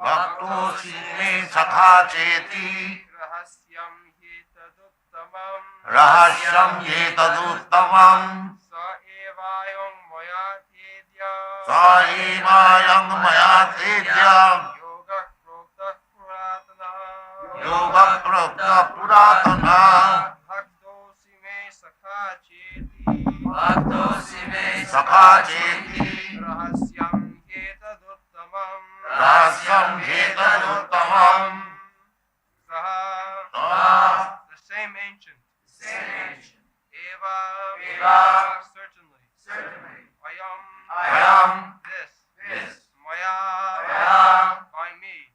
Bhaktosi me sakha cheti. Rahasyam yetaduttamam. Sa evayang maya tedya. Yoga prokta puratana. Bhaktosi me sakha cheti. Rahasyam yetaduttamam. The same ancient. Eva. Certainly. Ayam. This. Maya. By me.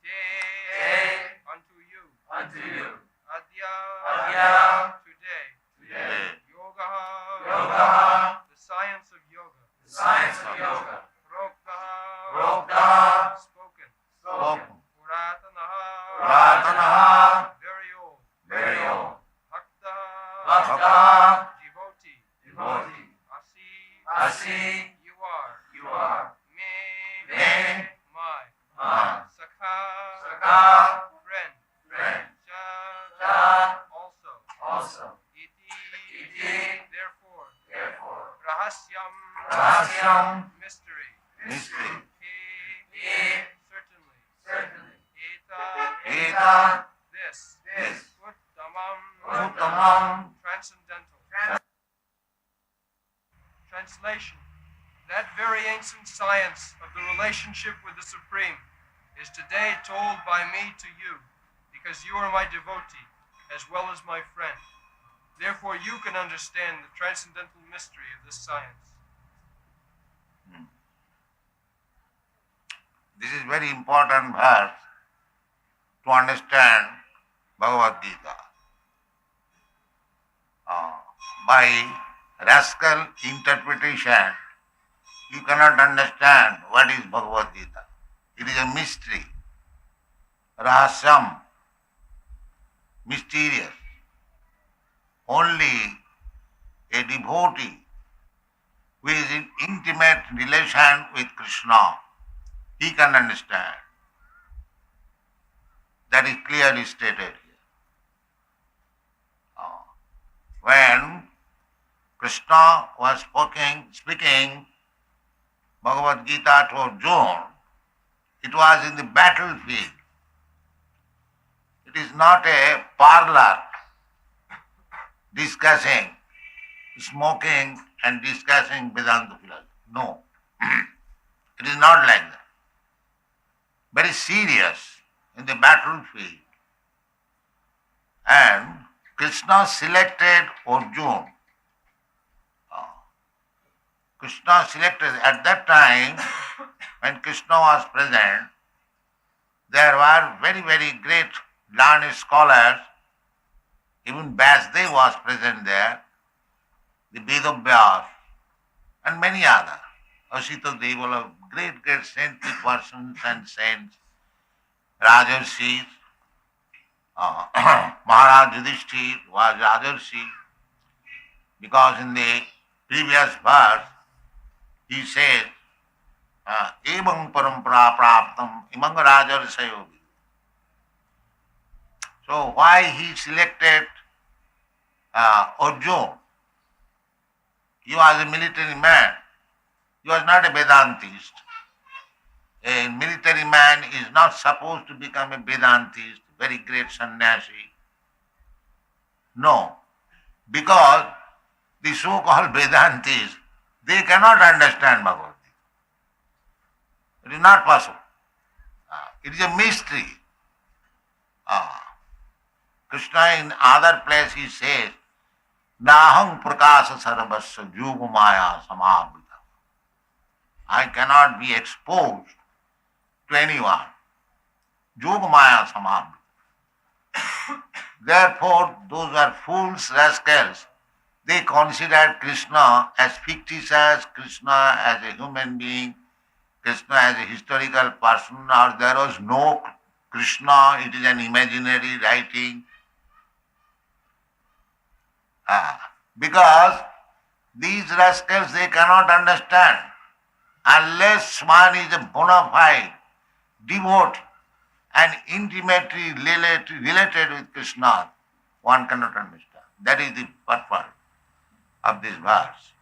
Te. Unto you. Adya. Today. Yoga. The science of yoga. Prokta. Spoken. Puratana. Very old. Bhakta. Devotee. Asi. You are. Me. My. Sakha. Friend. Cha. Also. Iti. Therefore. Rahasyam. Mystery. He. Certainly. Eta. This. Uttamam. Transcendental. Translation. That very ancient science of the relationship with the Supreme is today told by me to you, because you are my devotee, as well as my friend. Therefore you can understand the transcendental mystery of this science. This is very important verse to understand Bhagavad Gita. By rascal interpretation, you cannot understand what is Bhagavad Gita. It is a mystery. Rahasyam, mysterious. Only a devotee who is in intimate relation with Krishna, he can understand. That is clearly stated here. When Krishna was speaking Bhagavad Gita to Arjuna, it was in the battlefield. It is not a parlor discussing, smoking and discussing Vedanta philosophy. No. It is not like that. Very serious in the battlefield. And Krishna selected Arjuna. Krishna selected, at that time, when Krishna was present, there were very, very great learned scholars. Even Vyasdev was present there, the Vedavyas, and many others. Asita Devala, great saintly persons and saints, Rajarshis, Maharaj Yudhishthir was Rajarshi, because in the previous verse he says, Evang parampara praptam imang rajarsayo. So why he selected Arjuna? He was a military man. He was not a Vedantist. A military man is not supposed to become a Vedantist, very great sannyasi. No, because the so-called Vedantis, they cannot understand Bhagavad Gita. It is not possible. It is a mystery. Krishna in other place he says, Nahang prakasa sarvasya yugumaya samavita. I cannot be exposed to anyone. Yugumaya samavita. Therefore, those are fools, rascals. They consider Krishna as fictitious, Krishna as a human being, Krishna as a historical person, or there was no Krishna, it is an imaginary writing. Because these rascals, they cannot understand. Unless one is a bona fide devotee and intimately related with Krishna, one cannot understand. That is the purpose of this verse.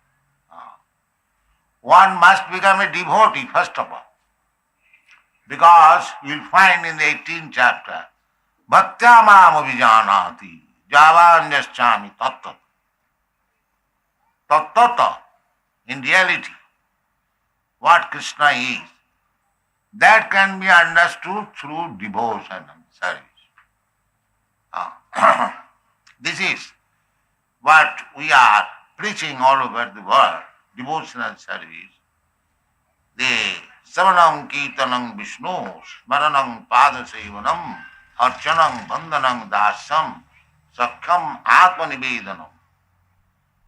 One must become a devotee first of all, because you will find in the 18th chapter, Bhaktya mam avijanati javanyaschami tattva. Tattva, in reality, what Krishna is, that can be understood through devotion and service. This is what we are preaching all over the world, devotional service. The Savanam Kirtanam Vishnu, Smaranam Padasevanam, Archanam Bandhanam Dasam, Sakham Atmanivedanam,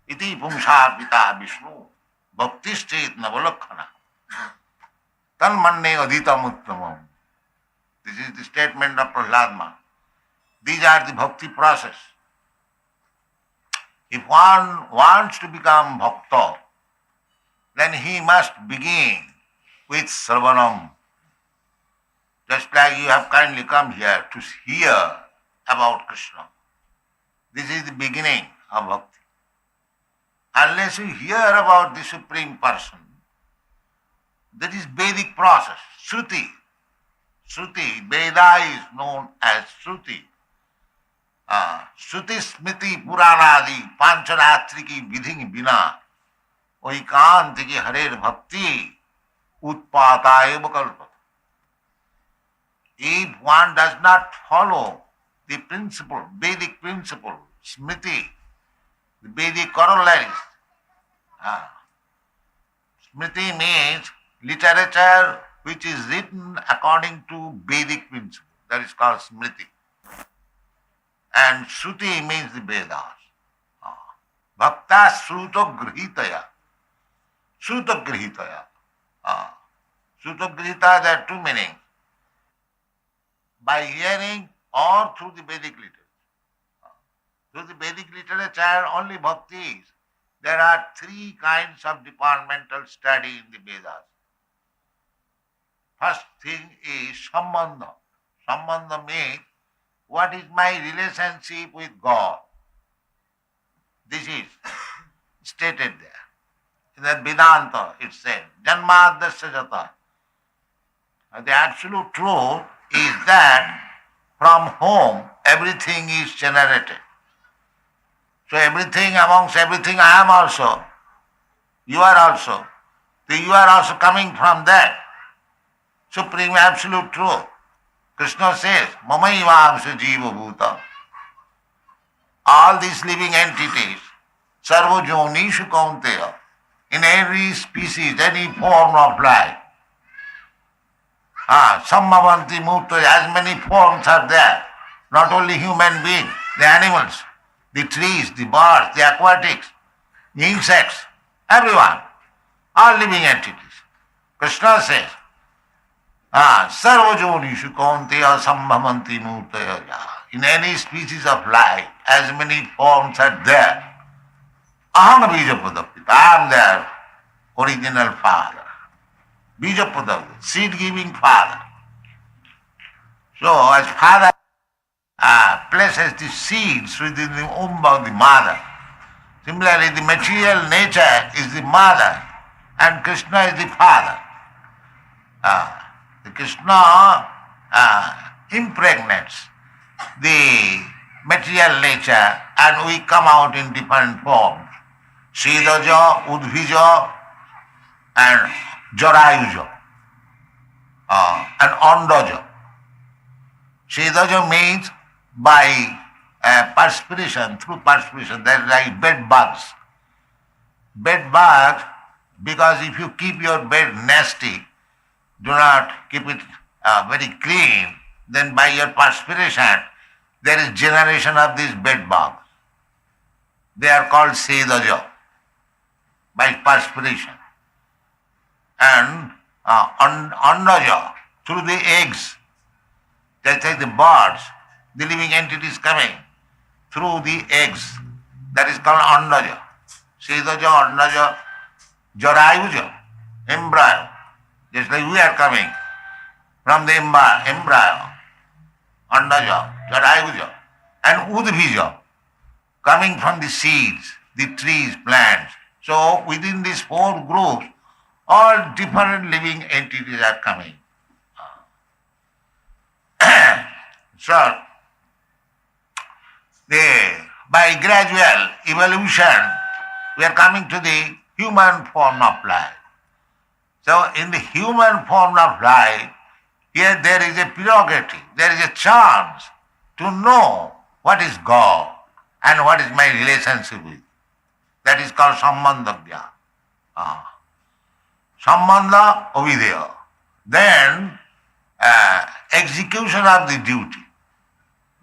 Iti Pumsharpita Vishnu, Bhaktistet Navalakhana, Tanmanne Adhitamuttamam. This is the statement of Prahlad. These are the bhakti process. If one wants to become bhakta, then he must begin with Sravanam. Just like you have kindly come here to hear about Krishna. This is the beginning of bhakti. Unless you hear about the Supreme Person, that is Vedic process, Shruti. Shruti, Veda is known as Shruti. Shruti Smriti Puranadi Pancharatriki Vidhi Bina Vaikantiki Hare Bhakti Utpata eva kalpata. If one does not follow the principle, Vedic principle, Smriti, the Vedic corollaries, Smriti means literature which is written according to Vedic principle. That is called Smriti. And Shruti means the Vedas. Bhakta Shruto Grihitaya. Shruto Grihitaya. Shruto Grihita, there are two meanings. By hearing or through the Vedic literature. Through the Vedic literature, only bhakti is. There are three kinds of departmental study in the Vedas. First thing is Sambandha. Sambandha means what is my relationship with God. This is stated there. In the Vedanta it said, Janmadasya jata. The absolute truth is that from whom everything is generated. So everything, amongst everything I am also. You are also. So you are also coming from that supreme absolute truth. Krishna says, Mamaivamsa Jiva Bhuta. All these living entities, Sarva Jonishu Kaunteya, in every species, any form of life. Sammavanti Murta, as many forms are there. Not only human beings, the animals, the trees, the birds, the aquatics, the insects, everyone, all living entities. Krishna says, Sarvajonishu Kaunteya Sambhavanti Murtaya. In any species of life, as many forms are there. Aham Bijapadapita, I am their original father. Bijapadapita, seed-giving father. So as father places the seeds within the womb of the mother, similarly the material nature is the mother and Krishna is the father. The Krishna impregnates the material nature and we come out in different forms. Sidaja, Udvija and Jarayuja and Andaja. Sidaja means by perspiration, through perspiration, they are like bed bugs. Bed bugs, because if you keep your bed nasty, do not keep it very clean, then by your perspiration, there is generation of these bed bugs. They are called Sedaja, by perspiration. And Andaja, through the eggs. Just like the birds, the living entities coming through the eggs. That is called Andaja. Sedaja, Andaja, Jarayuja, embryo. Just like we are coming from the embryo, andaja, jadayuja, and udbija, coming from the seeds, the trees, plants. So within these four groups, all different living entities are coming. So, by gradual evolution, we are coming to the human form of life. So in the human form of life, here there is a prerogative, there is a chance to know what is God and what is my relationship with. That is called Sambandha Jnana. Sambandha Avideya. Then execution of the duty.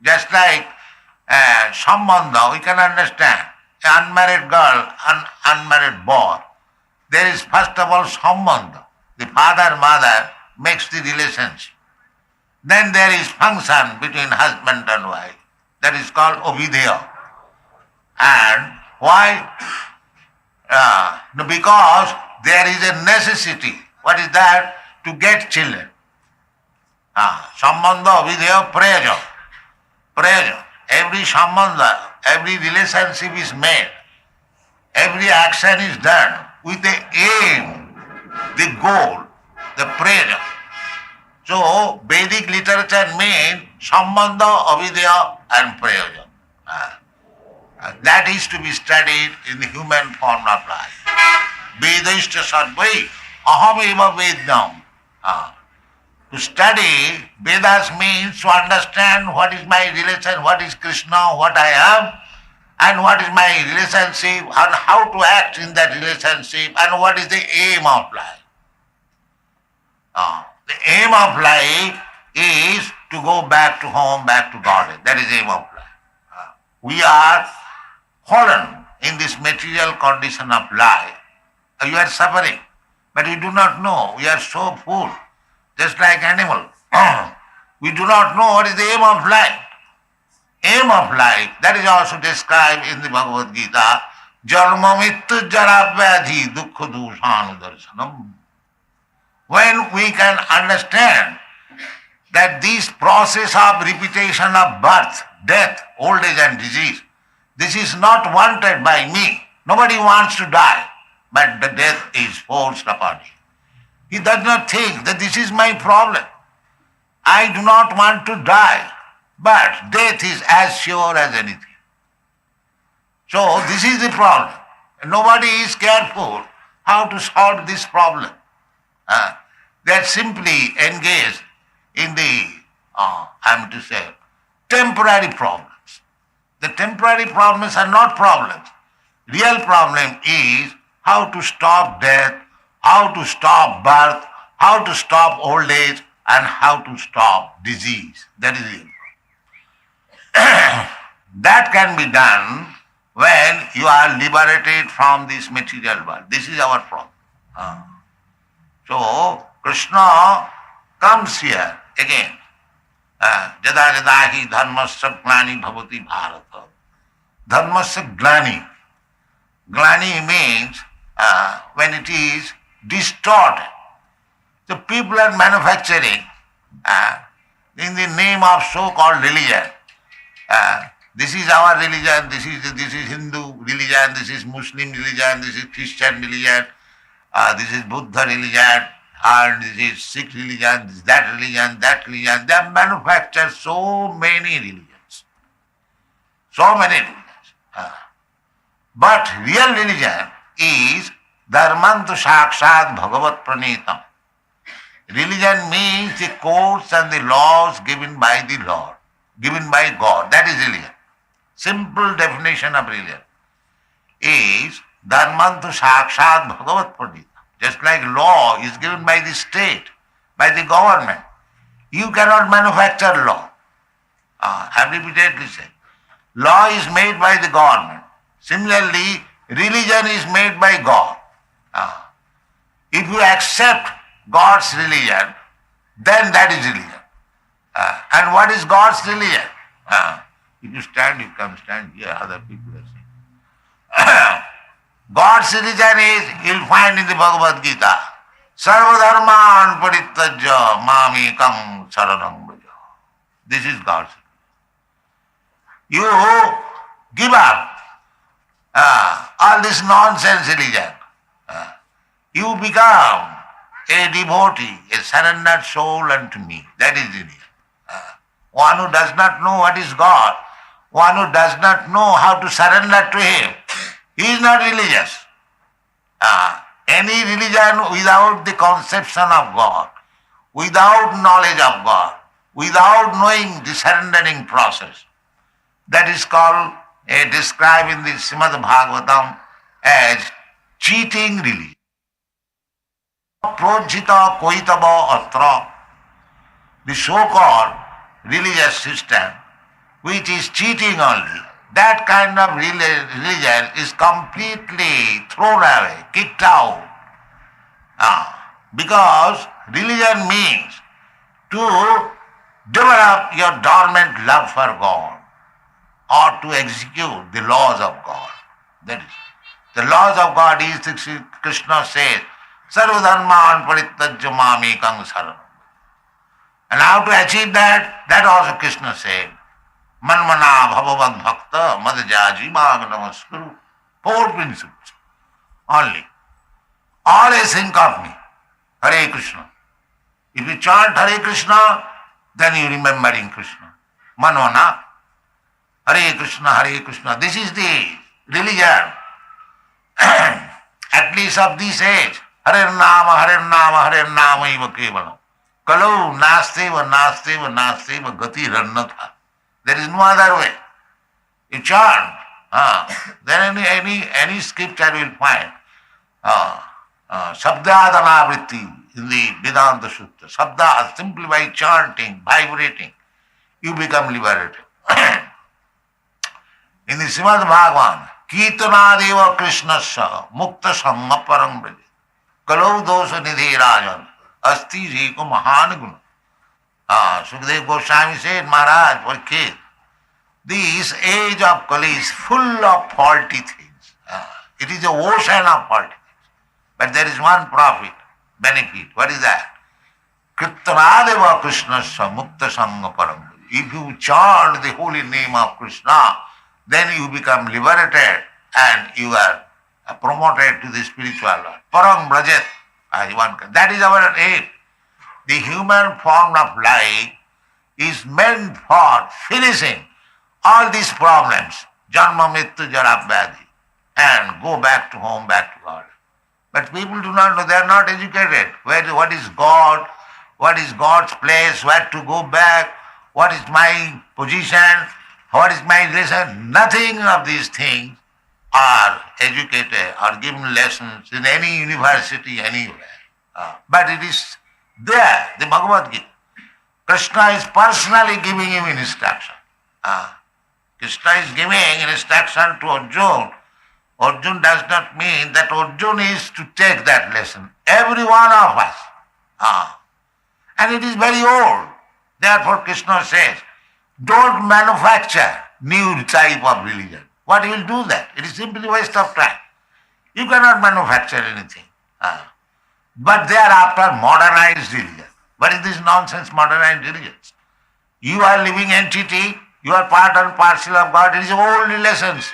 Just like Sambandha, we can understand. An unmarried girl, an unmarried boy, there is first of all Sambandha. The father-mother makes the relationship. Then there is function between husband and wife. That is called Avideya. And why? Because there is a necessity. What is that? To get children. Sambandha, Avideya, Prayojan. Prayojan. Every sambandha, every relationship is made. Every action is done with the aim, the goal, the prayojan. So, Vedic literature means Sambandha, Avideya and Prayojan. That is to be studied in the human form of life. Vedashta sarvai aham eva vednam. To study Vedas means to understand what is my relation, what is Krishna, what I am, and what is my relationship, and how to act in that relationship, and what is the aim of life. The aim of life is to go back to home, back to God. That is the aim of life. We are fallen in this material condition of life. You are suffering, but we do not know. We are so full, just like animal. We do not know what is the aim of life. Aim of life, that is also described in the Bhagavad Gita. Janma mittu jara vyadhi dukkha dushan darshanam. When we can understand that this process of repetition of birth, death, old age and disease, this is not wanted by me. Nobody wants to die, but the death is forced upon him. He does not think that this is my problem. I do not want to die, but death is as sure as anything. So this is the problem. Nobody is careful how to solve this problem. They are simply engaged in the, temporary problems. The temporary problems are not problems. Real problem is how to stop death, how to stop birth, how to stop old age, and how to stop disease. That is the That can be done when you are liberated from this material world. This is our problem. So, Krishna comes here again. Jada jada hi dharmasya glani bhavati bharata. Dharmasya glani. Glani means when it is distorted. So people are manufacturing in the name of so-called religion. This is our religion, this is Hindu religion, this is Muslim religion, this is Christian religion, this is Buddha religion, and this is Sikh religion, this is that religion, that religion. They have manufactured so many religions. So many religions. But real religion is Dharmantu Sakshat Bhagavat Pranitam. Religion means the codes and the laws given by the Lord, given by God. That is religion. Simple definition of religion is Dharmantu Sakshat Bhagavat Pranitam. Just like law is given by the state, by the government. You cannot manufacture law. I have repeatedly said. Law is made by the government. Similarly, religion is made by God. If you accept God's religion, then that is religion. And what is God's religion? If you stand, you come stand here, other people are saying. God's religion is, you'll find in the Bhagavad Gita, Sarvadharman parittajya mamekam saranam braja. This is God's. You give up all this nonsense religion. You become a devotee, a surrendered soul unto me. That is religion. One who does not know what is God, one who does not know how to surrender to Him, he is not religious. Any religion without the conception of God, without knowledge of God, without knowing the surrendering process, that is called, described in the Srimad Bhagavatam as cheating religion. Projita koitava atra, the so-called religious system, which is cheating only, that kind of religion is completely thrown away, kicked out. Because religion means to develop your dormant love for God or to execute the laws of God. That is, the laws of God is, Krishna says, Sarvadharman parittajya mamekam saranam. And how to achieve that? That also Krishna said, Manmana bhavavad bhakta madhyaji namaskuru. 4 principles only. Always think of me, Hare Krishna. If you chant Hare Krishna, then you remembering Krishna. Manmana, Hare Krishna. This is the religion, at least of this age. Hare Nama iva kevalam. Kalau nasteva gati rannatha. There is no other way. You chant, then any scripture will find. Sabdadana vritti in the Vedanta Sutta. Sabda, simply by chanting, vibrating, you become liberated. In the Srimad Bhagavatam, Kirtanadeva Krishnasya Mukta Sangha Parang Braja. Kalau dosha nidhi rajan asti jiko mahan guna. Sukadeva Goswami said, Maharaj, for kid, this age of Kali is full of faulty things. It is an ocean of faulty things. But there is one profit, benefit. What is that? Kirtanadeva Krishnasya Mukta Sangha Parang Braja. If you chant the holy name of Krishna, then you become liberated and you are promoted to the spiritual world. Parang Brajet. That is our aim. The human form of life is meant for finishing all these problems, Janma, Mrityu, Jara, Vyadhi, and go back to home, back to God. But people do not know, they are not educated. What is God? What is God's place? Where to go back? What is my position? What is my relation? Nothing of these things are educated or given lessons in any university, anywhere. But it is there, the Bhagavad Gita. Krishna is personally giving him instruction. Krishna is giving instruction to Arjuna. Arjuna does not mean that Arjuna is to take that lesson. Every one of us. And it is very old. Therefore Krishna says, don't manufacture new type of religion. What will do that? It is simply waste of time. You cannot manufacture anything. But they are after modernized religion. What is this nonsense modernized religion? You are living entity, you are part and parcel of God. It is old relationship.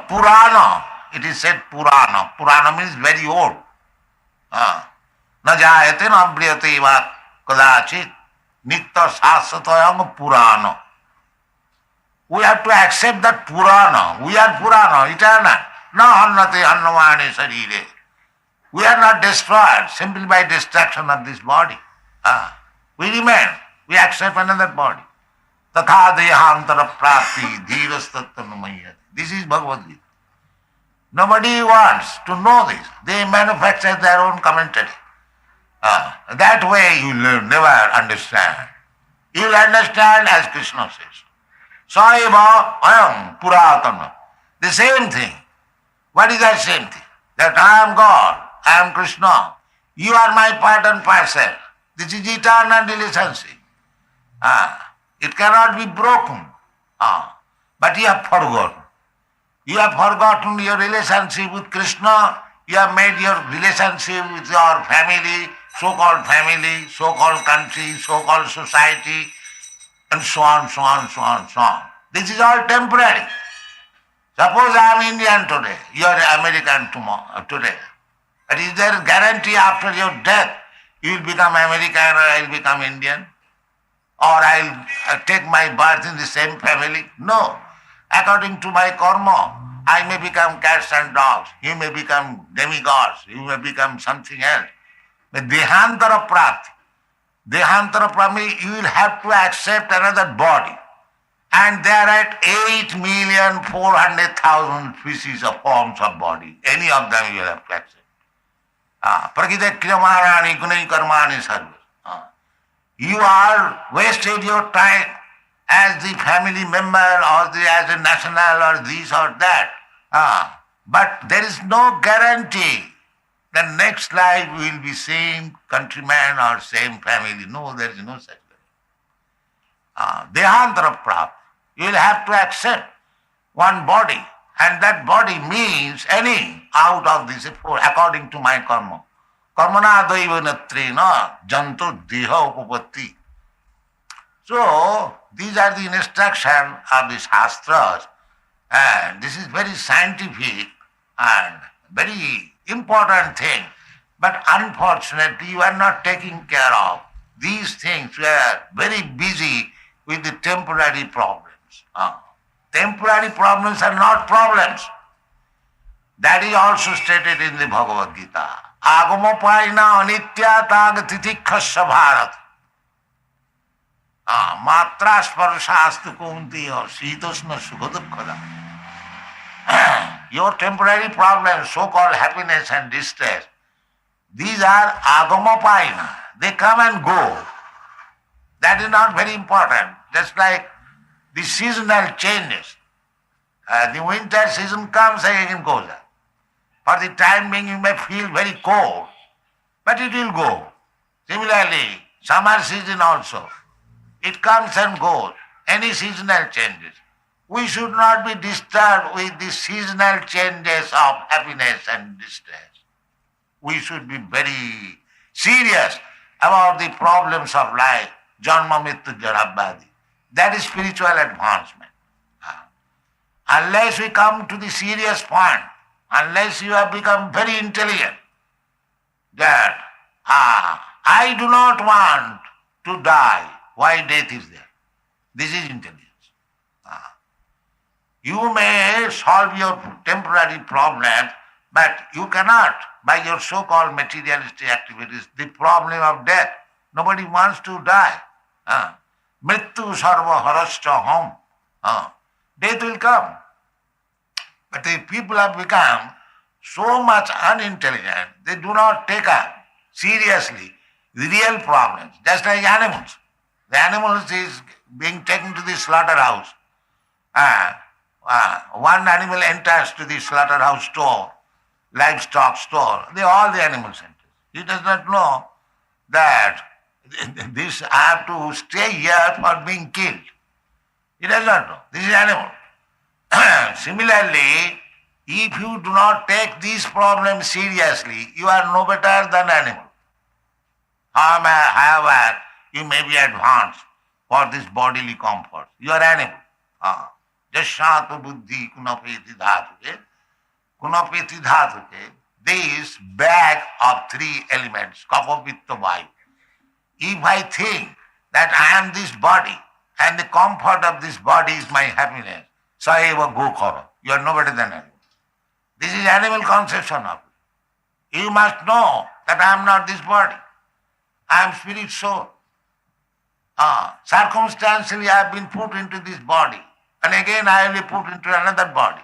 Purana, it is said Purana. Purana means very old. Na jayate na briyate va kadachit nitta sasatayam Purana. We have to accept that Purana. We are Purana, eternal. Na hannate hannavane sarire. We are not destroyed simply by destruction of this body. We remain. We accept another body. Tatha dehantara prapti dhiras tattvamayati. This is Bhagavad Gita. Nobody wants to know this. They manufacture their own commentary. That way you will never understand. You will understand as Krishna says. Saiva ayam puratana. The same thing. What is that same thing? That I am God, I am Krishna. You are my part and parcel. This is eternal relationship. It cannot be broken. But you have forgotten. You have forgotten your relationship with Krishna. You have made your relationship with your family, so-called country, so-called society, and so on, so on, so on, so on. This is all temporary. Suppose I am Indian today, you are American today. But is there a guarantee after your death you will become American or I will become Indian? Or I will take my birth in the same family? No. According to my karma, I may become cats and dogs, you may become demigods, you may become something else. But Dehantara Prati. Dehantara Prati, you will have to accept another body. And there are 8,400,000 species of forms of body. Any of them you will have to accept. Prakita kriyamarani gunai karmani sarva. You are wasted your time as the family member or as a national or this or that. But there is no guarantee the next life will be same countryman or same family. No, there is no such guarantee. Dehantara prapti. You will have to accept one body, and that body means any out of this four, according to my karma. Karmana daiva natrena janto deha upapatti. So, these are the instructions of the Shastras, and this is very scientific and very important thing. But unfortunately, you are not taking care of these things. We are very busy with the temporary problems. Temporary problems are not problems. That is also stated in the Bhagavad Gita. Agamopaina anitya tag titikhasya bharat. Matra sparshastu kunti or sitosna sukhadukkada. Your temporary problems, so-called happiness and distress, these are agamopaina. They come and go. That is not very important. Just like the seasonal changes. The winter season comes and again goes. For the time being you may feel very cold, but it will go. Similarly, summer season also. It comes and goes. Any seasonal changes. We should not be disturbed with the seasonal changes of happiness and distress. We should be very serious about the problems of life. Janma mrityu jara vyadhi. That is spiritual advancement. Unless we come to the serious point, unless you have become very intelligent, that I do not want to die, why death is there? This is intelligence. You may solve your temporary problems, but you cannot, by your so-called materialistic activities, the problem of death. Nobody wants to die. Mrityu sarva harascha hum. Death will come. But the people have become so much unintelligent, they do not take up seriously the real problems, just like animals. The animals is being taken to the slaughterhouse. One animal enters to the slaughterhouse store, livestock store, all the animals enter. He does not know that this I have to stay here for being killed. He does not know. This is animal. Similarly, if you do not take these problems seriously, you are no better than animal. However, you may be advanced for this bodily comfort. You are animal. Jasyatu buddhi kunapeti dhatuke. Kunapeti dhatuke. This bag of three elements, kapha, pitta, vayu. If I think that I am this body and the comfort of this body is my happiness, saeva go karo. You are no better than animal. This is animal conception of it. You must know that I am not this body. I am spirit soul. Circumstantially I have been put into this body, and again I will be put into another body.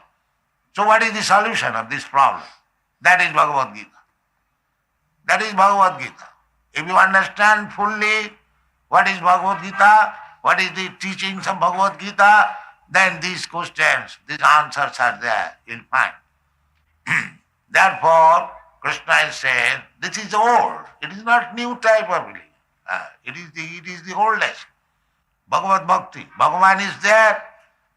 So what is the solution of this problem? That is Bhagavad Gita. That is Bhagavad Gita. If you understand fully what is Bhagavad Gita, what is the teachings of Bhagavad Gita, then these questions, these answers are there, you'll find. Therefore, Krishna is saying, this is old. It is not new type of belief. It is the oldest. Bhagavad Bhakti. Bhagavan is there,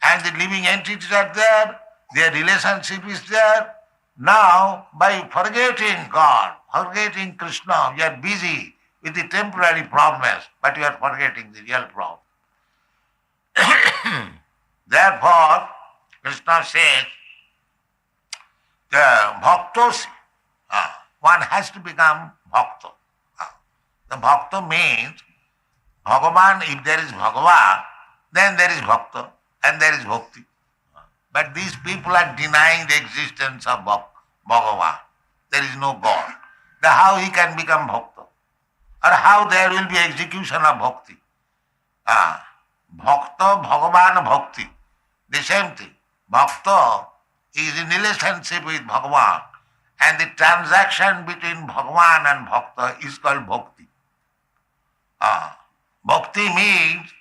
and the living entities are there, their relationship is there, Now, by forgetting God, forgetting Krishna, you are busy with the temporary problems, but you are forgetting the real problem. Therefore, Krishna says, the bhaktos, one has to become bhakta. The bhakta means Bhagavan, if there is Bhagavan, then there is bhakta and there is bhakti. But these people are denying the existence of Bhagavan. There is no God. Then how he can become bhakta? Or how there will be execution of bhakti? Bhakta, Bhagavan, bhakti. The same thing. Bhakta is in relationship with Bhagavan, and the transaction between Bhagavan and Bhakta is called bhakti. Bhakti means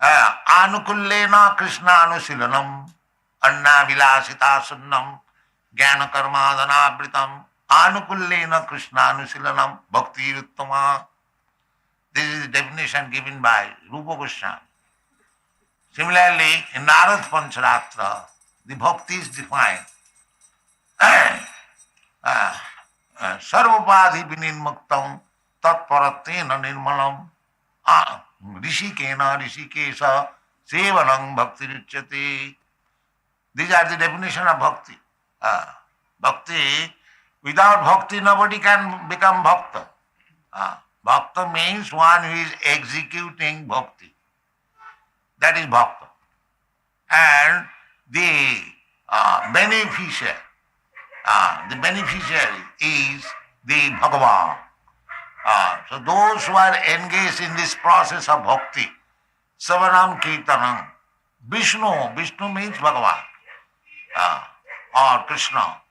anukullena Krishna anusilanam, anna vilasita sunnam, jnana karmadanabritam, anukullena Krishna anusilanam, bhakti uttama. This is the definition given by Rupa Goswami. Similarly, in Narad Pancharatra, the bhakti is defined. Sarvapadhi vinirmuktam tatparatena nirmalam rishikena rishikesa sevanam bhakti richyate. These are the definition of bhakti. Bhakti, without bhakti nobody can become bhakta. Bhakta means one who is executing bhakti. That is bhakta. And the beneficiary is the Bhagavan. So those who are engaged in this process of bhakti, Savanam Kirtanam, Vishnu means Bhagavan or Krishna.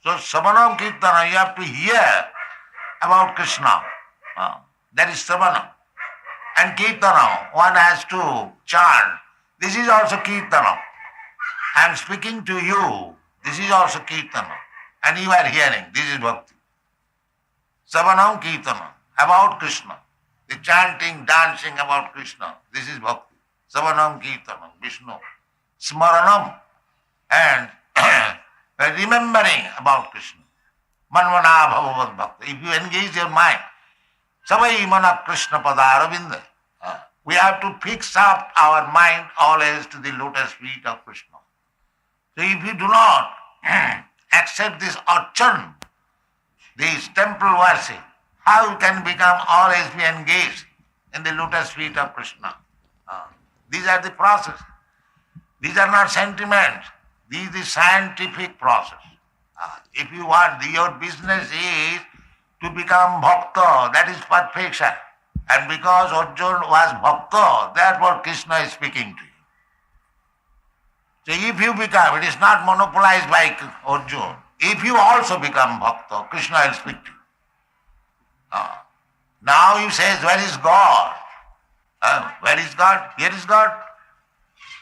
So Savanam Kirtanam, you have to hear about Krishna. That is Savanam. And Kirtanam, one has to chant. This is also Kirtanam. I am speaking to you. This is also Kirtanam. And you are hearing. This is Bhakti. Savanam Kirtanam, about Krishna. The chanting, dancing about Krishna. This is Bhakti. Savanam Kirtanam, Vishnu. Smaranam, and remembering about Krishna. Manvana bhavavat bhakti. If you engage your mind, Savai mana Krishna padaravinda. We have to fix up our mind always to the lotus feet of Krishna. So if you do not accept this archan, this temple worship, how you can become always be engaged in the lotus feet of Krishna? These are the process. These are not sentiments. This is the scientific process. If you want, your business is to become bhakta, that is perfection. And because Arjuna was bhakta, therefore Krishna is speaking to you. So if you become, it is not monopolized by Arjuna. If you also become bhakta, Krishna will speak to you. Now he says, where is God? Where is God? Here is God.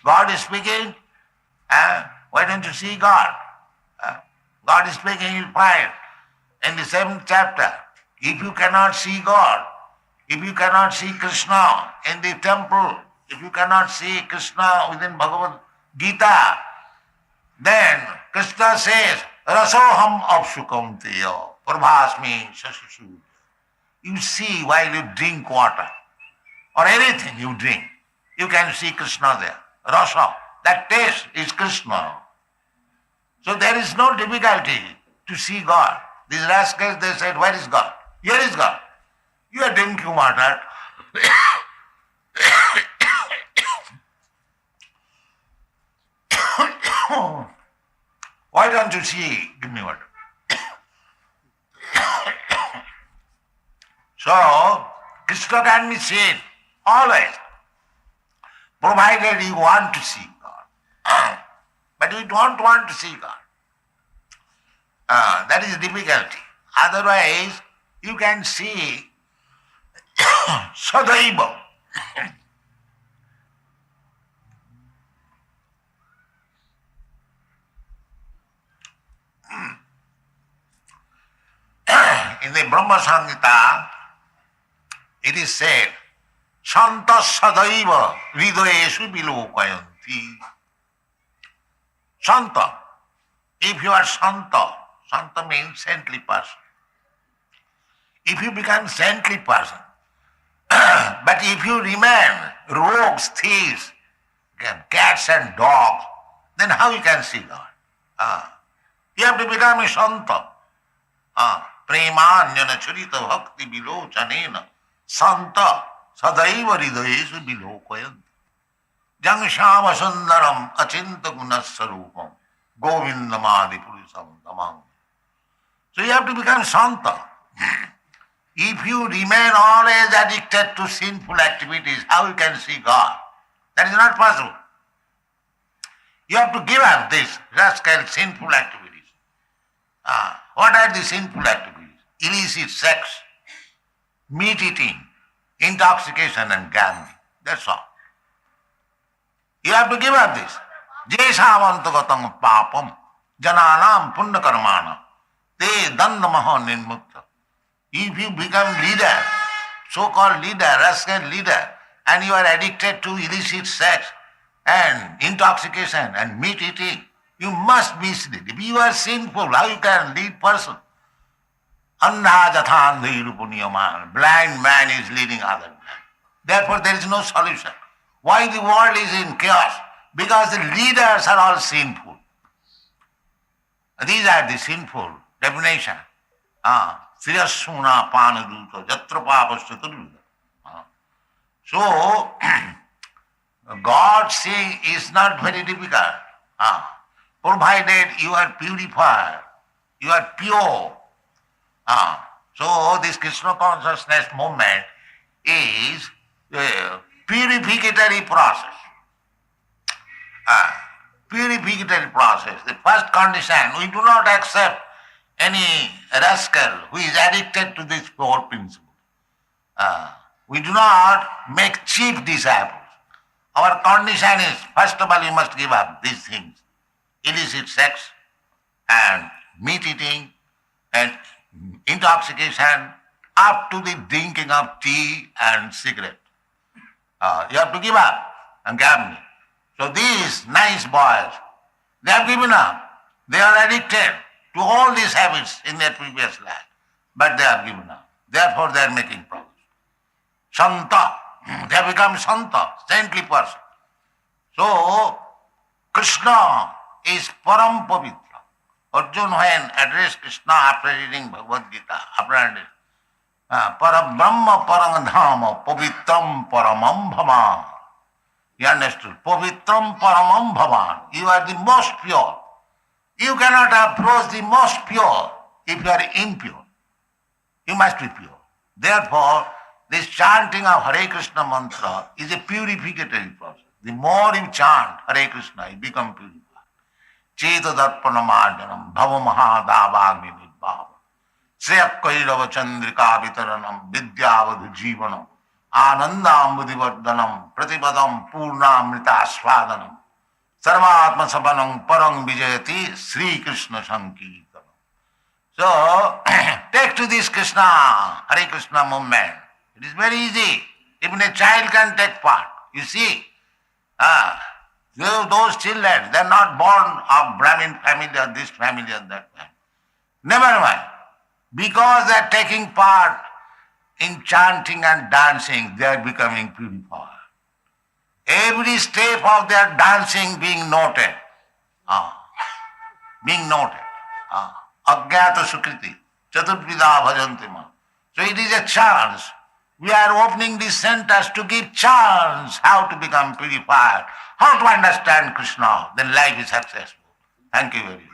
God is speaking. Why don't you see God? God is speaking, you'll find in the 7th chapter. If you cannot see God, if you cannot see Krishna in the temple, if you cannot see Krishna within Bhagavad Gita, then Krishna says, Rasoham apsukam teyo, prabhasmi sasusu. You see while you drink water, or anything you drink, you can see Krishna there. Rasa, that taste is Krishna. So there is no difficulty to see God. These rascals, they said, where is God? Here is God. You are drinking water. Why don't you see? Give me water. So, Krishna can be seen always, provided you want to see God. But you don't want to see God. That is difficulty. Otherwise, you can see Sadaiva. In the Brahma Samhita, it is said, Santa Sadaiva Hridayeshu Vilokayanti. Santa, if you are Santa, Santa means saintly person. If you become saintly person, but if you remain rogues, thieves, cats and dogs, then how you can see God? You have to become a Santa. Premanjana charita bhakti vilochanena Santa sadaiva hridayeshu vilokayanti. Jang shama sundaram achinta gunasarupam govindamadi purusam tamam. So you have to become Santa. If you remain always addicted to sinful activities, how you can see God? That is not possible. You have to give up these rascal sinful activities. What are the sinful activities? Illicit sex, meat eating, intoxication and gambling. That's all. You have to give up this. Jeshavantagatam papam jananam punya karmana te dandamaha ninmukta. If you become leader, so-called leader, rascal leader, and you are addicted to illicit sex and intoxication and meat eating, you must be sinful. If you are sinful, how you can lead person? Andha jathandhirupunyaman. Blind man is leading other man. Therefore there is no solution. Why the world is in chaos? Because the leaders are all sinful. These are the sinful definition. Sriyasuna panaduta jatra papasya turvida. So, God seeing is not very difficult. Provided you are purified, you are pure. So this Krishna consciousness movement is a purificatory process. Purificatory process. The first condition, we do not accept any rascal who is addicted to this four principles. We do not make cheap disciples. Our condition is, first of all, you must give up these things. Illicit sex and meat eating and intoxication up to the drinking of tea and cigarette. You have to give up and gambling. So these nice boys, they have given up. They are addicted to all these habits in their previous life. But they have given up. Therefore they are making progress. Santa. They have become Santa, saintly person. So Krishna is Param Pavitra. Arjuna when addressed Krishna after reading Bhagavad Gita, after understanding, Parabrahma Parangdhama Pavitram Paramam Bhavan. You understood? Pavitram Paramam Bhavan. You are the most pure. You cannot approach the most pure if you are impure. You must be pure. Therefore, this chanting of Hare Krishna mantra is a purificatory process. The more you chant Hare Krishna, you become purified. Cheta darpana marjanam bhava mahadavagni nidbhava sreyakkairavā chandrika vitaranam vidyavadhu jivanam anandambudivardhanam pratipadam purnamrita swadanam sarvatma sabanam parang vijayati Sri Krishna sankirtanam. So, take to this Krishna, Hare Krishna movement. It is very easy. Even a child can take part. You see, those children, they are not born of Brahmin family or this family or that family. Never mind. Because they are taking part in chanting and dancing, they are becoming purified. Every step of their dancing being noted. Being noted. Ajnata sukriti. Chaturvida bhajanti ma. So it is a chance. We are opening these centers to give chance how to become purified, how to understand Krishna, then life is successful. Thank you very much.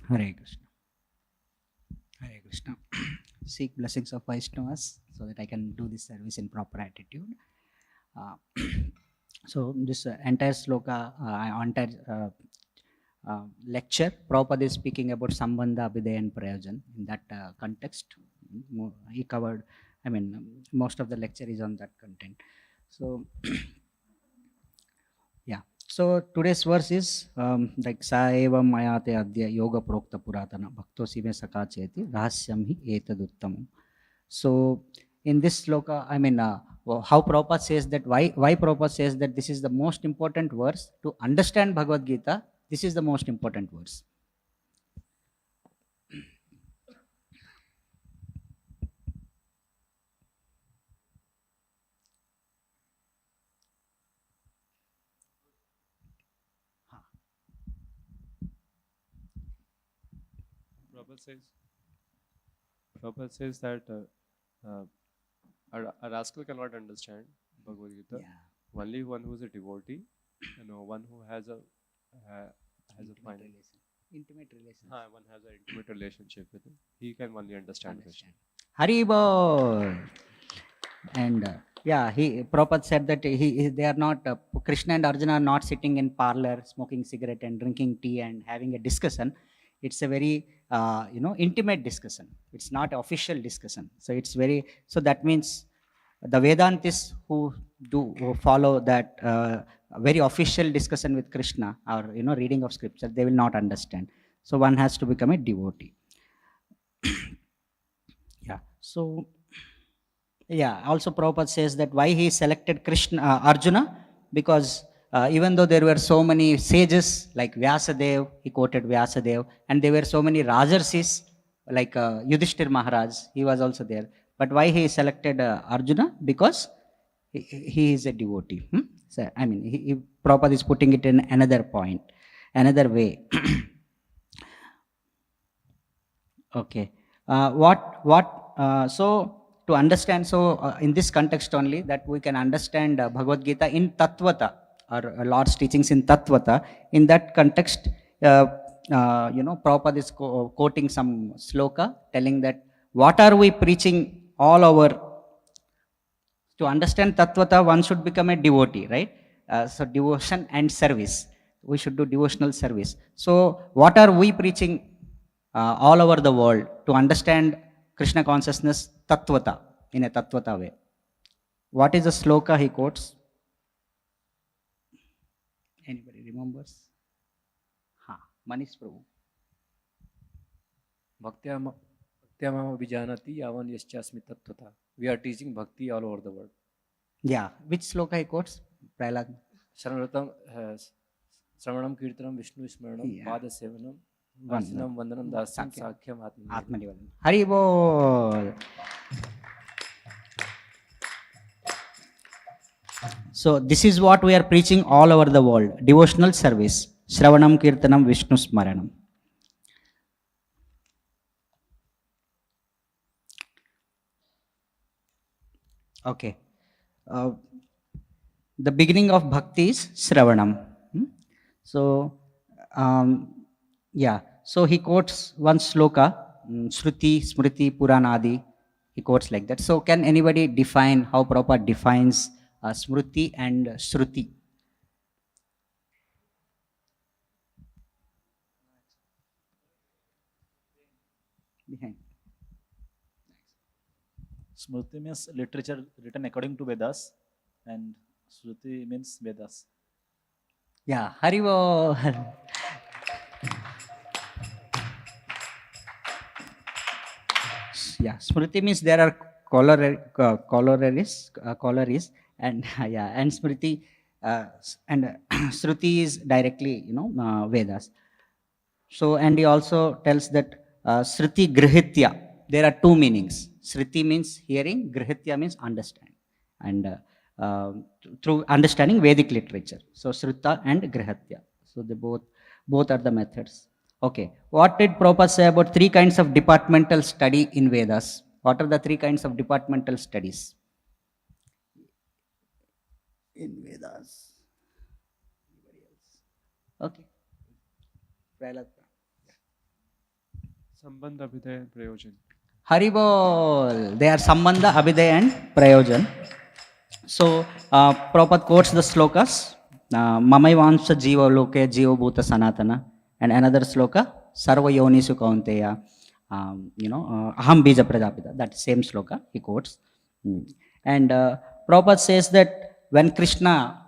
Hare Krishna. Hare Krishna. Seek blessings of Vaishnavas so that I can do this service in proper attitude. So this entire sloka, entire lecture, Prabhupada is speaking about Sambandha, Abhidaya and Prayojan. In that context, he covered, most of the lecture is on that content. So, yeah. So today's verse is like Saeva Mayate Adya Yoga Prokta Puratana Bhakto Sime Sakacheti Rahasyam Hi Etaduttamam. So in this sloka, how Prabhupada says that, why Prabhupada says that this is the most important verse to understand Bhagavad Gita. This is the most important verse. Prabhupada says that a rascal cannot understand Bhagavad Gita. Yeah. Only one who is a devotee, one who has a Intimate relation. One has an intimate relationship with him. He can only understand Krishna. Haribol. And Prabhupada said that they are not, Krishna and Arjuna are not sitting in parlor, smoking cigarette and drinking tea and having a discussion. It's a very, intimate discussion. It's not official discussion. So so that means the Vedantists who follow that very official discussion with Krishna or, reading of scripture, they will not understand. So one has to become a devotee. Yeah. So, also Prabhupada says that why he selected Arjuna, because even though there were so many sages like Vyasadev, he quoted Vyasadev, and there were so many Rajarsis like Yudhishthir Maharaj, he was also there. But why he selected Arjuna? Because he is a devotee. So, Prabhupada is putting it in another point, another way. Okay. So to understand, in this context only, that we can understand Bhagavad Gita in Tattvata, or Lord's teachings in Tattvata. In that context, Prabhupada is quoting some sloka telling that what are we preaching all over. To understand Tattvata, one should become a devotee, right? So devotion and service. We should do devotional service. So what are we preaching all over the world to understand Krishna consciousness Tattvata, in a Tattvata way? What is the sloka he quotes? Anybody remembers? Manish Prabhu. Bhaktyamama vijanati yavan yaschasmi tattvata. We are teaching bhakti all over the world. Yeah. Which sloka he quotes? Prahlad. Sravanam kirtanam Vishnu smaranam pada sevanam Archanam vandanam dasyam sakhyam atmanivadanam. Haribol. So this is what we are preaching all over the world. Devotional service. Shravanam kirtanam Vishnu smaranam. Okay. The beginning of bhakti is Shravanam. So, so he quotes one sloka, Shruti, Smriti, Puranadi. He quotes like that. So can anybody define how Prabhupada defines Smriti and Shruti? Behind. Smriti means literature written according to Vedas, and Shruti means Vedas. Yeah, Haribol. Yeah, Smriti means there are corollaries, and and Smriti and Shruti is directly, Vedas. So, and he also tells that Shruti Grihitya, there are two meanings. Shruti means hearing, Grihitya means understand, and through understanding Vedic literature. So Shruta and Grihitya. So they both are the methods. Okay. What did Prabhupada say about three kinds of departmental study in Vedas? What are the three kinds of departmental studies in Vedas? Anybody else? Okay. Sambandha, Abhidaya and Prayojan. Haribol. They are Sambandha, Abhidaya and Prayojan. So, Prabhupada quotes the slokas, Mamaivansha Jiva Loke Jiva Bhuta Sanatana, And another sloka, Sarva Yonisu Kaunteya, Aham Bija Prajapita, that same sloka he quotes. And Prabhupada says that when Krishna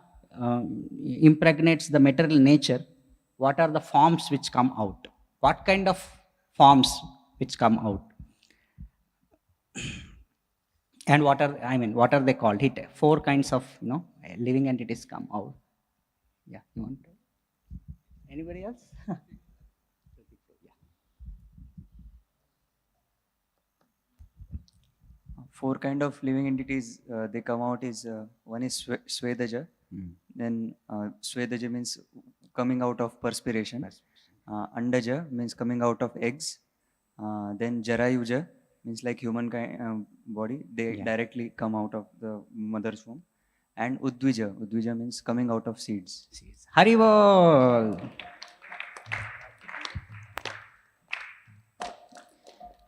impregnates the material nature, what are the forms which come out? What kind of forms which come out? And what are they called? Four kinds of living entities come out. Yeah, you want to? Anybody else? Four kind of living entities they come out is one is Swedaja. Then Swedaja means coming out of perspiration. Andaja means coming out of eggs. Then Jarayuja means like human body. They directly come out of the mother's womb. And Udvija means coming out of seeds. Haribol.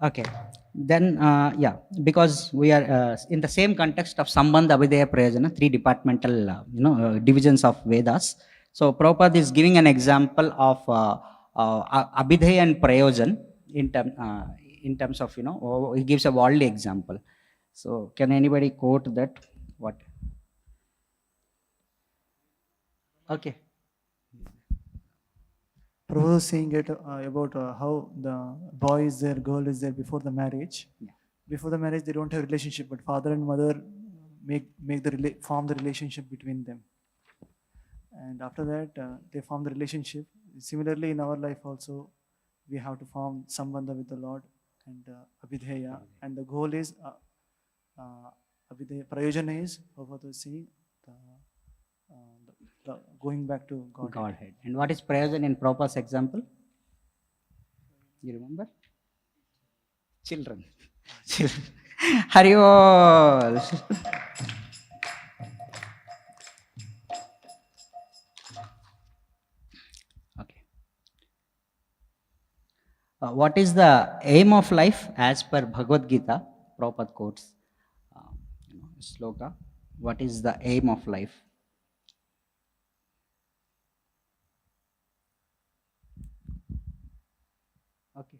Okay. Then, because we are in the same context of Sambandha, Abhideya, Prayojana, three departmental, divisions of Vedas. So, Prabhupada is giving an example of Abhideya and Prayojan in terms of, he gives a worldly example. So, can anybody quote that? What? Okay. Prabhupada is saying it about how the boy is there, girl is there before the marriage. Yeah. Before the marriage, they don't have relationship, but father and mother form the relationship between them. And after that, they form the relationship. Similarly, in our life also, we have to form sambandha with the Lord and abhideya. And the goal is abhideya. Prayojana is, Prabhupada is saying, going back to Godhead. And what is Prayojan in Prabhupada's example? You remember? Children. Haribol. Okay. What is the aim of life as per Bhagavad Gita? Prabhupada quotes sloka. What is the aim of life? Okay.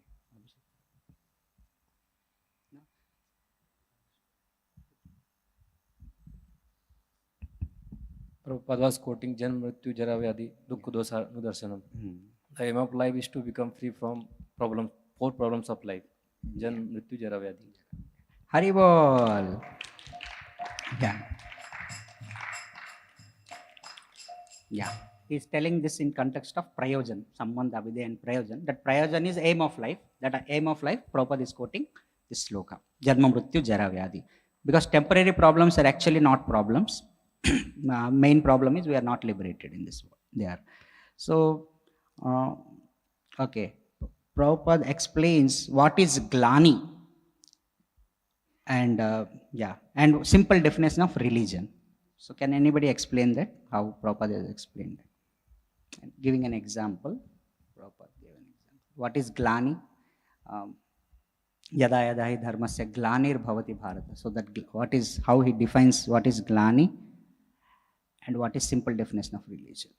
Prabhupada was quoting Janma Mrityu Jara Vyadhi Dukkha Dosa Nudarsanam. The aim of life is to become free from four problems of life. Janma Mrityu Jara Vyadhi. Haribol. Yeah. Yeah. He's telling this in context of Prayojan, Sambandha, Abhideya and Prayojan. That Prayojan is aim of life. That aim of life, Prabhupada is quoting this sloka. Janma Mrityu Jara Vyadhi. Because temporary problems are actually not problems. Main problem is we are not liberated in this world. They are. So, okay. Prabhupada explains what is glani and and simple definition of religion. So can anybody explain that? How Prabhupada has explained that? And giving an example. Prabhupada gave an example. What is glani? Yada yada hi dharmasya glanir bhavati bharata. So that how he defines what is glani and what is simple definition of religion.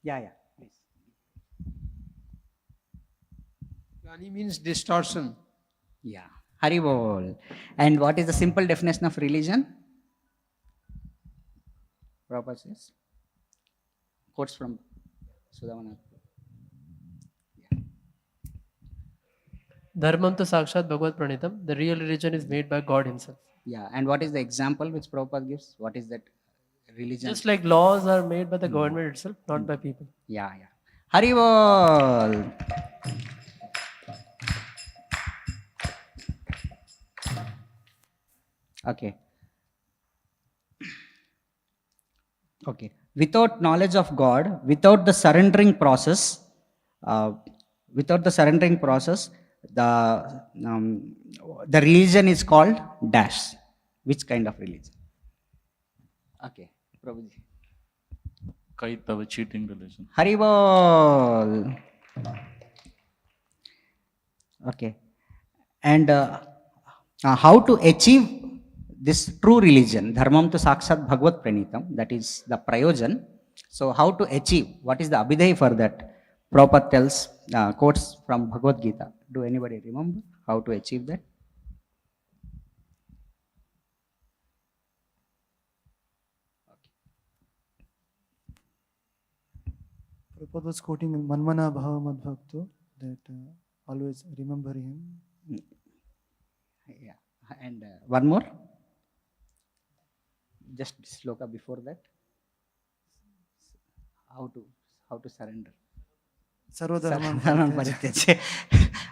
Yeah, please. Glani means distortion. Yeah. Haribol. And what is the simple definition of religion? Prabhupada says. Quotes from Sudhamana. Dharmam to Sakshat Bhagavad Pranitam. The real religion is made by God Himself. Yeah. And what is the example which Prabhupada gives? What is that religion? Just like laws are made by the government itself, not by people. Yeah. Haribol. Okay. Without knowledge of God, without the surrendering process, the religion is called dash. Which kind of religion? Okay, Prabhuji. Kind of a cheating religion. Haribol. Okay. And how to achieve this true religion, dharmam to sakshat bhagavad pranitam, that is the prayojan. So how to achieve? What is the abhidhay for that? Prabhupada tells, quotes from Bhagavad Gita. Do anybody remember how to achieve that? Prabhupada was quoting Manmana Bhava Madbhakto, that always remember him. Yeah. And one more. Just sloka before that. How to surrender. Sarvadharman Parityaje.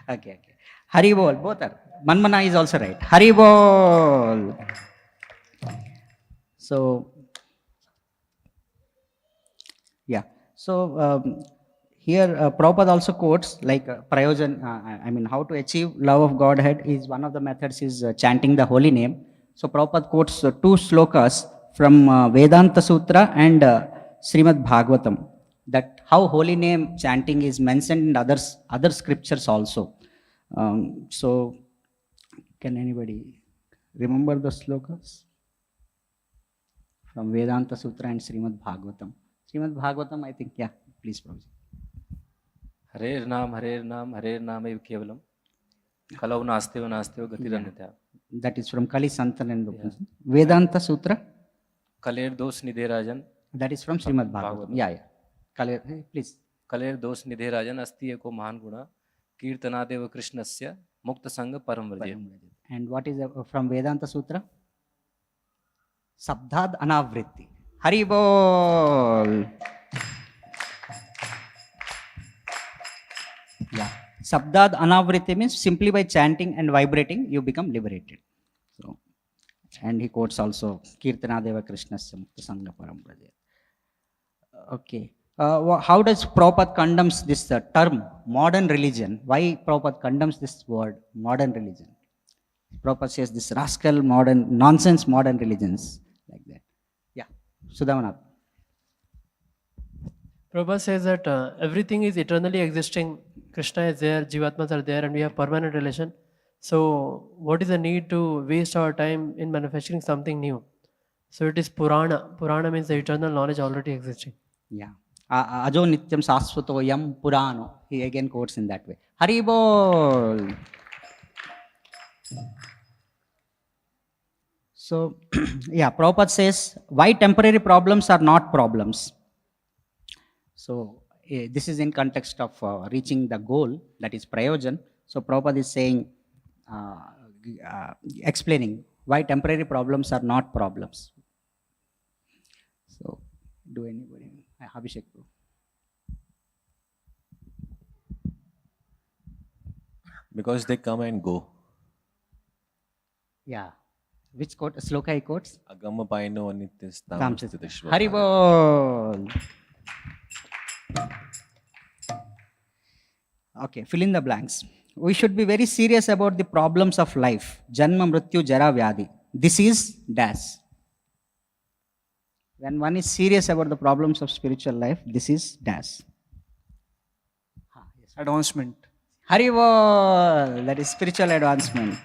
Okay. Hari bol, both are. Manmana is also right. Hari bol. So, yeah. So, here Prabhupada also quotes like prayojan, how to achieve love of Godhead is one of the methods is chanting the holy name. So, Prabhupada quotes two slokas from Vedanta Sutra and Srimad Bhagavatam, that how holy name chanting is mentioned in other scriptures also. So, can anybody remember the slokas from Vedanta Sutra and Srimad Bhagavatam? Srimad Bhagavatam, I think, yeah, please, Prabhuji. Hare Nam ev kevalam. Kalau nasteva gatiranyatya. That is from Kali Santan and Upanishad. Vedanta Sutra? Kaler dos nidhe rajan. That is from Srimad Bhagavatam. Yeah. Kaler, please. Kaler dos nidhe rajan asti eko mahan guna. Kirtanadeva Krishnasya mukta sangha param vrajya. And what is from Vedanta Sutra? Sabdhad Anavritti. Hari bol. Yeah. Sabdad Anavritti means simply by chanting and vibrating, you become liberated. So, and he quotes also Kirtanadeva Krishnasya Mukta Sangha Param Vrajya. Okay. How does Prabhupada condemns this term, modern religion? Why Prabhupada condemns this word, modern religion? Prabhupada says this rascal modern, nonsense modern religions, like that. Yeah. Sudhamanath. Prabhupada says that everything is eternally existing. Krishna is there, Jivatmas are there, and we have permanent relation. So, what is the need to waste our time in manufacturing something new? So, it is Purana. Purana means the eternal knowledge already existing. Yeah. Ajo Nityam Sasvato Yam Purano. He again quotes in that way. Hari bol. So, yeah, Prabhupada says, why temporary problems are not problems? So, this is in context of reaching the goal, that is prayojan. So, Prabhupada is saying, explaining why temporary problems are not problems. So, do anybody? Abhishek. Because they come and go. Yeah. Which quote? Sloka he quotes? Agama paino anityas tamastitishva. Hari bol. Okay, fill in the blanks. We should be very serious about the problems of life. Janma, Mrityu, Jara, Vyadhi. This is dash. When one is serious about the problems of spiritual life, this is dash. Advancement. Hari bol. That is spiritual advancement.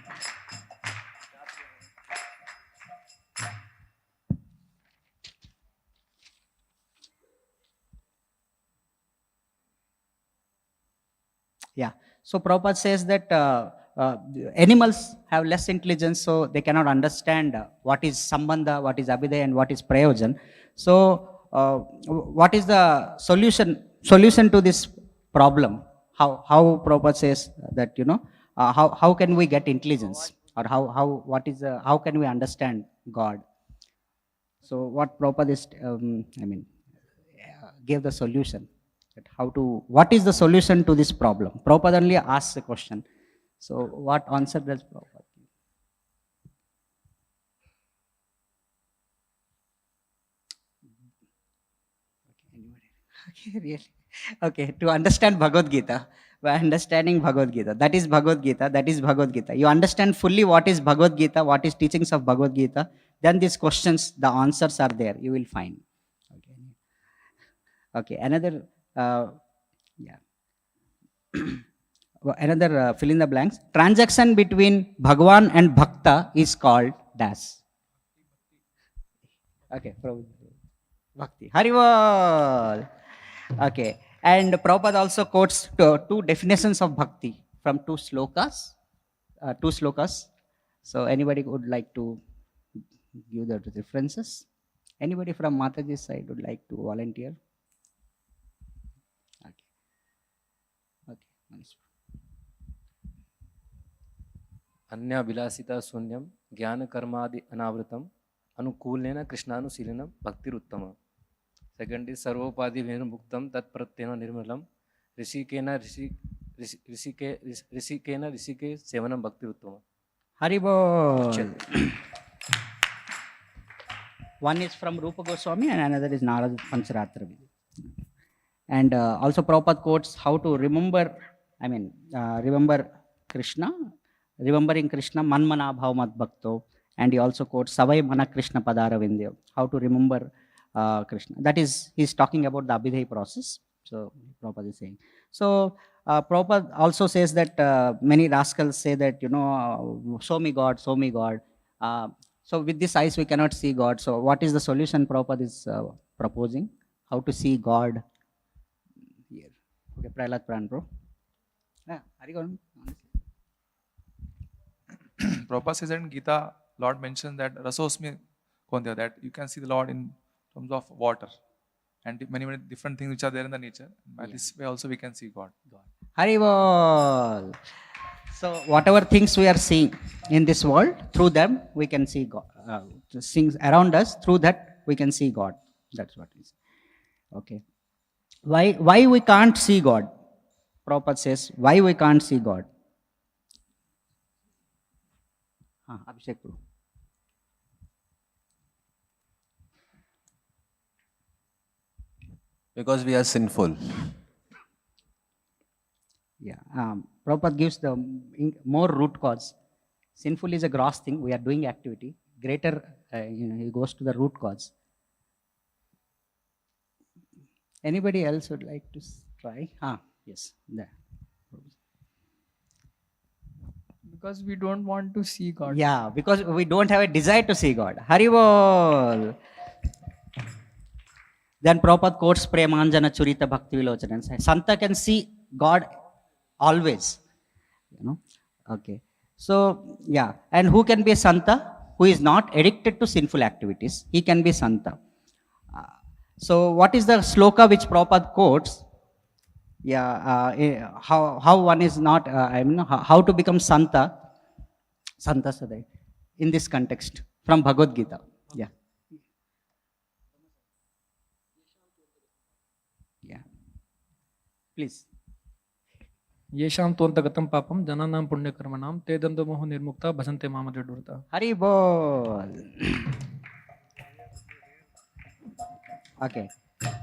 Yeah. So Prabhupada says that animals have less intelligence, so they cannot understand what is sambandha, what is abhidaya, and what is prayojan. So what is the solution to this problem? How Prabhupada says that, how can we get intelligence, or how can we understand God? So what Prabhupada is, gave the solution. What is the solution to this problem? Prabhupada only asks a question. So what answer does Prabhupada give? Okay, really? Okay, to understand Bhagavad Gita, by understanding Bhagavad Gita, that is Bhagavad Gita, that is Bhagavad Gita. You understand fully what is Bhagavad Gita, what is teachings of Bhagavad Gita, then these questions, the answers are there, you will find. Okay, another... another fill in the blanks. Transaction between Bhagwan and Bhakta is called dash. Okay, Bhakti. Haribol. Okay. And Prabhupada also quotes two definitions of bhakti from two slokas. So anybody would like to give the references? Anybody from Mataji's side would like to volunteer? Okay. Okay. Nice. अन्य विलासिता शून्यम ज्ञान कर्मादि अनावृतम अनुकूलेन कृष्णानुशीलनम भक्तिरुत्तम. Second is सर्वोपाधि मुक्तम तत्प्रत्येन निर्मलम ऋषिके सेवनम भक्तिरुत्तम. Haribol. One is from Rupa Goswami and another is Narada Pancharatra. And also Prabhupada quotes how to remember Krishna, remembering Krishna, Manmana Bhavamat Bhakto. And he also quotes Savai Mana Krishna Padara Vindya, how to remember Krishna. That is, he's talking about the Abhidheya process. So Prabhupada is saying. So Prabhupada also says that many rascals say that, show me God, show me God. So with this eyes we cannot see God. So what is the solution Prabhupada is proposing? How to see God? Here. Okay, Prahlad Pran, bro. Yeah, are you going? Prabhupada says in Gita, Lord mentions that Rasosmi Kondya, that you can see the Lord in terms of water and many different things which are there in the nature. By this way also we can see God. Haribol. So whatever things we are seeing in this world, through them we can see God. Things around us, through that we can see God. That's what it is. Okay. Why we can't see God? Prabhupada says, why we can't see God? Abhishek Guru. Because we are sinful. Yeah. Prabhupada gives the more root cause. Sinful is a gross thing. We are doing activity. Greater, he goes to the root cause. Anybody else would like to try? Yes. There. Because we don't want to see God. Yeah, because we don't have a desire to see God. Haribol. Then Prabhupada quotes Premanjana Churita Bhakti Vilochana. Santa can see God always. Okay. So, yeah. And who can be a Santa? Who is not addicted to sinful activities. He can be Santa. So, what is the sloka which Prabhupada quotes? Yeah, how one is not, how to become Santa Sadai, in this context, from Bhagavad Gita. Yeah. Yeah. Please. येषां तोन्तगतं पापं जनानां पुण्यकर्मणां ते दन्दमोह निर्मुक्ता भजन्ते माम दृढव्रता. Haribol. Okay.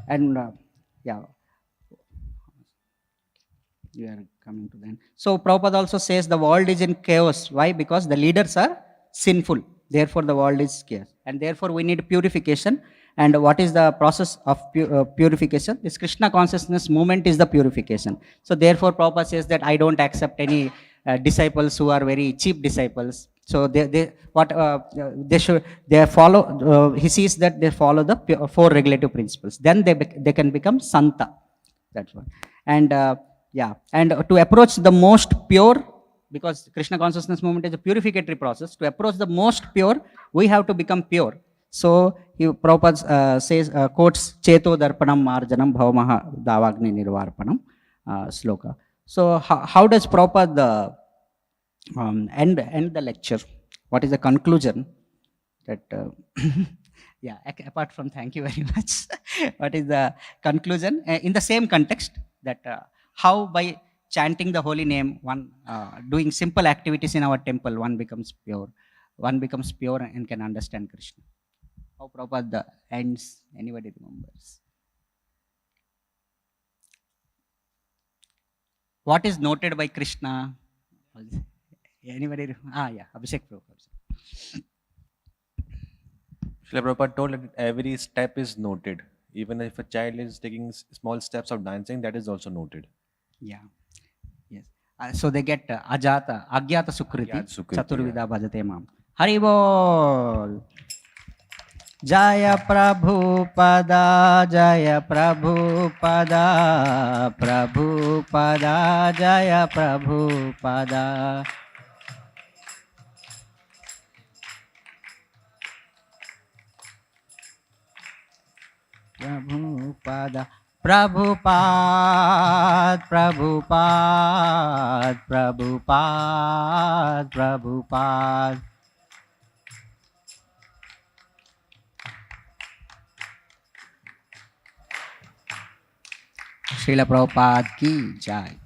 And yeah. You are coming to that. So Prabhupada also says the world is in chaos. Why? Because the leaders are sinful. Therefore the world is chaos. And therefore we need purification. And what is the process of purification? This Krishna consciousness movement is the purification. So therefore Prabhupada says that I don't accept any disciples who are very cheap disciples. So they follow, he sees that they follow the 4 regulative principles. Then they can become Santa. That's what. And yeah, and to approach the most pure, because Krishna consciousness movement is a purificatory process, to approach the most pure, we have to become pure. So Prabhupada says, quotes Cheto Darpanam Marjanam Bhavamaha Davagni Nirvarpanam sloka. So how does Prabhupada end the lecture? What is the conclusion? That yeah, apart from thank you very much, what is the conclusion? In the same context, that how by chanting the holy name, one doing simple activities in our temple, one becomes pure. One becomes pure and can understand Krishna. How Prabhupada ends? Anybody remembers? What is noted by Krishna? Anybody? Yeah, Abhishek Prabhupada. Srila Prabhupada told that every step is noted. Even if a child is taking small steps of dancing, that is also noted. Yeah. Yes. So they get Agyata Sukriti, Chaturvida Bhajate Mam. Haribol. Jaya Prabhupada, Jaya Prabhupada, Prabhupada, Jaya Prabhupada. Prabhupada, Prabhupada, Prabhupada, Prabhupada, Prabhupada. Srila Prabhupada ki jai.